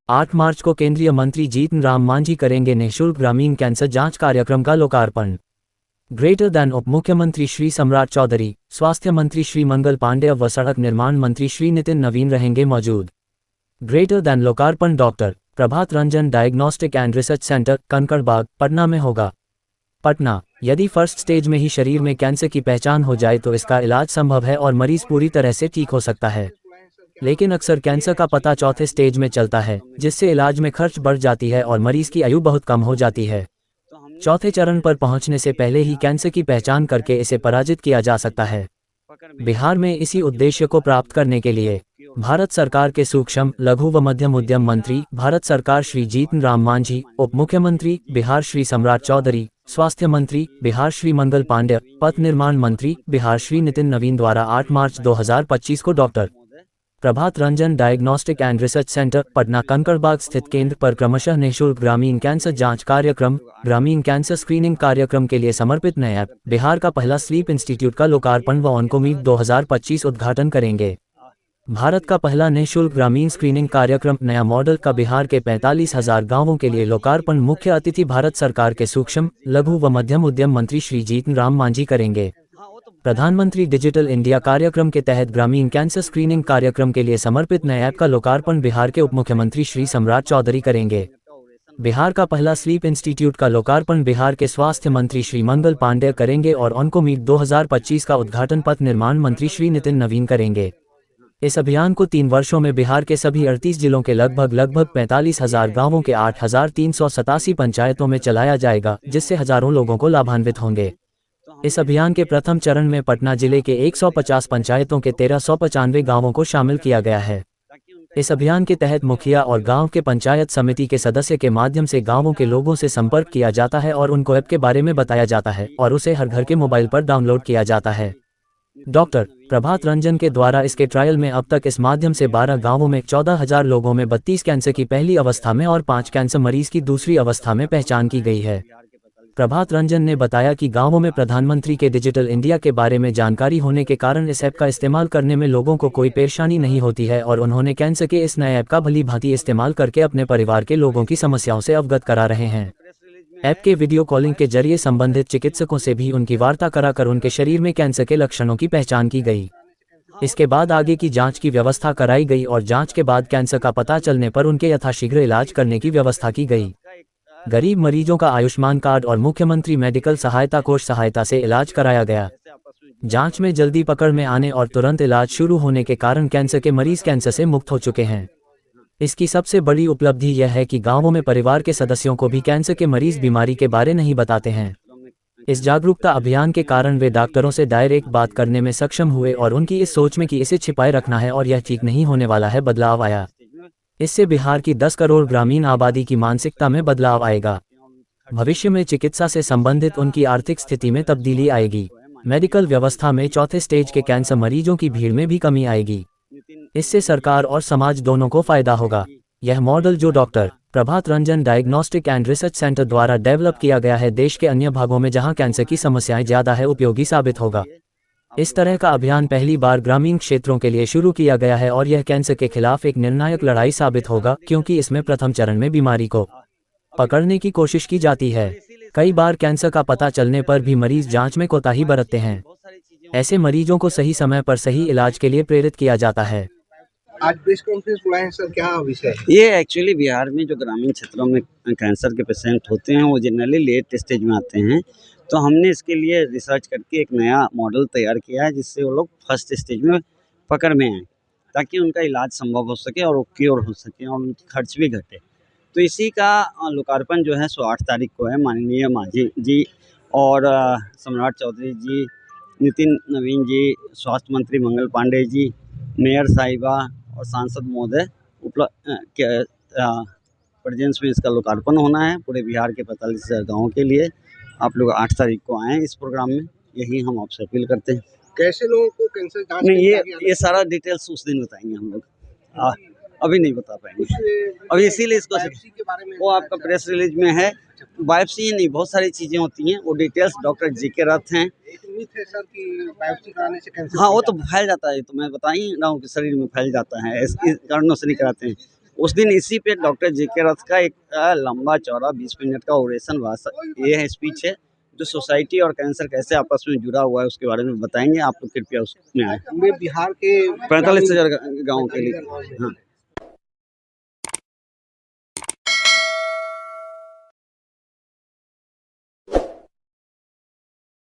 8 मार्च को केंद्रीय मंत्री जीतन राम मांझी करेंगे निःशुल्क ग्रामीण कैंसर जांच कार्यक्रम का लोकार्पण। ग्रेटर दैन उप मुख्यमंत्री श्री सम्राट चौधरी, स्वास्थ्य मंत्री श्री मंगल पांडेय व सड़क निर्माण मंत्री श्री नितिन नवीन रहेंगे मौजूद। ग्रेटर दैन लोकार्पण doctor Prabhat Ranjan diagnostic and research centre, Kankarbagh, Patna में होगा। पटना। यदि फर्स्ट स्टेज में ही शरीर में कैंसर की पहचान हो जाए तो इसका इलाज संभव है और मरीज पूरी तरह से ठीक हो सकता है। लेकिन अक्सर कैंसर का पता चौथे स्टेज में चलता है, जिससे इलाज में खर्च बढ़ जाती है और मरीज की आयु बहुत कम हो जाती है। चौथे चरण पर पहुंचने से पहले ही कैंसर की पहचान करके इसे पराजित किया जा सकता है। बिहार में इसी उद्देश्य को प्राप्त करने के लिए भारत सरकार के सूक्ष्म, लघु व मध्यम उद्यम मंत्री भारत सरकार श्री जीतन राम मांझी, उप मुख्यमंत्री बिहार श्री सम्राट चौधरी, स्वास्थ्य मंत्री बिहार श्री मंगल पांडेय, पथ निर्माण मंत्री बिहार श्री नितिन नवीन द्वारा 8 मार्च 2025 को doctor Prabhat Ranjan diagnostic and research centre, Patna, Kankarbagh स्थित केंद्र पर क्रमशः निःशुल्क ग्रामीण कैंसर जांच कार्यक्रम, ग्रामीण कैंसर स्क्रीनिंग कार्यक्रम के लिए समर्पित नए ऐप, बिहार का पहला स्लीप इंस्टीट्यूट का लोकार्पण व ऑन्कोमीट 2025 उद्घाटन करेंगे। भारत का पहला निःशुल्क ग्रामीण स्क्रीनिंग कार्यक्रम, नया मॉडल का बिहार के 45,000 गांवों के लिए लोकार्पण मुख्य अतिथि भारत सरकार के सूक्ष्म, लघु व मध्यम उद्यम मंत्री श्री जीतन राम मांझी करेंगे। प्रधानमंत्री डिजिटल इंडिया कार्यक्रम के तहत ग्रामीण कैंसर स्क्रीनिंग कार्यक्रम के लिए समर्पित नए ऐप का लोकार्पण बिहार के उप मुख्यमंत्री श्री सम्राट चौधरी करेंगे। बिहार का पहला स्लीप इंस्टीट्यूट का लोकार्पण बिहार के स्वास्थ्य मंत्री श्री मंगल पांडेय करेंगे और ऑन्कोमीट 2025 का उद्घाटन पथ निर्माण मंत्री श्री नितिन नवीन करेंगे। इस अभियान को 3 वर्षों में बिहार के सभी 38 जिलों के लगभग 45,000 गांवों के 8,387 पंचायतों में चलाया जाएगा, जिससे हजारों लोगों को लाभान्वित होंगे। इस अभियान के प्रथम चरण में पटना जिले के 150 पंचायतों के 1395 गांवों को शामिल किया गया है। इस अभियान के तहत मुखिया और गांव के पंचायत समिति के सदस्य के माध्यम से गांवों के लोगों से संपर्क किया जाता है और उनको ऐप के बारे में बताया जाता है और उसे हर घर के मोबाइल पर डाउनलोड किया जाता है। डॉक्टर प्रभात रंजन के द्वारा इसके ट्रायल में अब तक इस माध्यम से 12 गांवों में 14,000 लोगों में 32 कैंसर की पहली अवस्था में और 5 कैंसर मरीज की दूसरी अवस्था में पहचान की गई है। प्रभात रंजन ने बताया कि गांवों में प्रधानमंत्री के डिजिटल इंडिया के बारे में जानकारी होने के कारण इस ऐप का इस्तेमाल करने में लोगों को कोई परेशानी नहीं होती है और उन्होंने कैंसर के इस नए ऐप का भली भांति इस्तेमाल करके अपने परिवार के लोगों की समस्याओं से अवगत करा रहे हैं। ऐप के वीडियो कॉलिंग के जरिए संबंधित चिकित्सकों से भी उनकी वार्ता कराकर उनके शरीर में कैंसर के लक्षणों की पहचान की गई। इसके बाद आगे की जांच की व्यवस्था कराई गई और जांच के बाद कैंसर का पता चलने पर उनके यथाशीघ्र इलाज करने की व्यवस्था की गई। गरीब मरीजों का आयुष्मान कार्ड और मुख्यमंत्री मेडिकल सहायता कोष सहायता से इलाज कराया गया। जांच में जल्दी पकड़ में आने और तुरंत इलाज शुरू होने के कारण कैंसर के मरीज कैंसर से मुक्त हो चुके हैं। इसकी सबसे बड़ी उपलब्धि यह है कि गांवों में परिवार के सदस्यों को भी कैंसर के मरीज बीमारी के बारे नहीं बताते हैं। इस जागरूकता अभियान के कारण वे डॉक्टरों से डायरेक्ट बात करने में सक्षम हुए और उनकी इस सोच में कि इसे छिपाए रखना है और यह ठीक नहीं होने वाला है बदलाव आया। इससे बिहार की 10 करोड़ ग्रामीण आबादी की मानसिकता में बदलाव आएगा। भविष्य में चिकित्सा से संबंधित उनकी आर्थिक स्थिति में तब्दीली आएगी। मेडिकल व्यवस्था में चौथे स्टेज के कैंसर मरीजों की भीड़ में भी कमी आएगी। इससे सरकार और समाज दोनों को फायदा होगा। यह मॉडल जो doctor Prabhat Ranjan diagnostic and research centre द्वारा डेवलप किया गया है, देश के अन्य भागों में जहां कैंसर की समस्याएं ज्यादा है उपयोगी साबित होगा। इस तरह का अभियान पहली बार ग्रामीण क्षेत्रों के लिए शुरू किया गया है और यह कैंसर के खिलाफ एक निर्णायक लड़ाई साबित होगा, क्योंकि इसमें प्रथम चरण में बीमारी को पकड़ने की कोशिश की जाती है। कई बार कैंसर का पता चलने पर भी मरीज जांच में कोताही बरतते हैं। ऐसे मरीजों को सही समय पर सही इलाज के लिए प्रेरित किया जाता है। आज प्रेस कॉन्फ्रेंस बुलाए हैं सर, क्या विषय है? ये एक्चुअली बिहार में जो ग्रामीण क्षेत्रों में कैंसर के पेशेंट होते हैं वो जनरली लेट स्टेज में आते हैं, तो हमने इसके लिए रिसर्च करके एक नया मॉडल तैयार किया है जिससे वो लोग फर्स्ट स्टेज में पकड़ में आएँ, ताकि उनका इलाज संभव हो सके और वो क्योर हो सके और उनकी खर्च भी घटे। तो इसी का लोकार्पण जो है 8 तारीख को है। माननीय मांझी जी और सम्राट चौधरी जी, नितिन नवीन जी, स्वास्थ्य मंत्री मंगल पांडे जी, मेयर साहिबा और सांसद महोदय प्रेजेंस में इसका लोकार्पण होना है पूरे बिहार के 45,000 गाँवों के लिए। आप लोग 8 तारीख को आएँ इस प्रोग्राम में, यही हम आपसे अपील करते हैं। कैसे लोगों को कैंसर जांच नहीं, ये सारा डिटेल्स उस दिन बताएंगे हम लोग, अभी नहीं बता पाएंगे। अभी इसीलिए इसको के बारे में वो आपका प्रेस रिलीज में है। बायोप्सी ही नहीं, बहुत सारी चीज़ें होती हैं, वो डिटेल्स डॉक्टर जीके रथ हैं। एक मिथ है सर कि बायोप्सी कराने से कैंसर हाँ, वो तो फैल जाता है, तो मैं बता ही रहा हूँ कि शरीर में फैल जाता है, इस कारणों से नहीं कराते हैं। उस दिन इसी पे डॉक्टर जेके रथ का एक लंबा चौड़ा 20 मिनट का ओरेशन भाषण ये है स्पीच है जो सोसाइटी और कैंसर कैसे आपस में जुड़ा हुआ है उसके बारे में बताएंगे। आप लोग कृपया उसमें आए। पूरे बिहार के 45,000 गाँव के लिए। हाँ।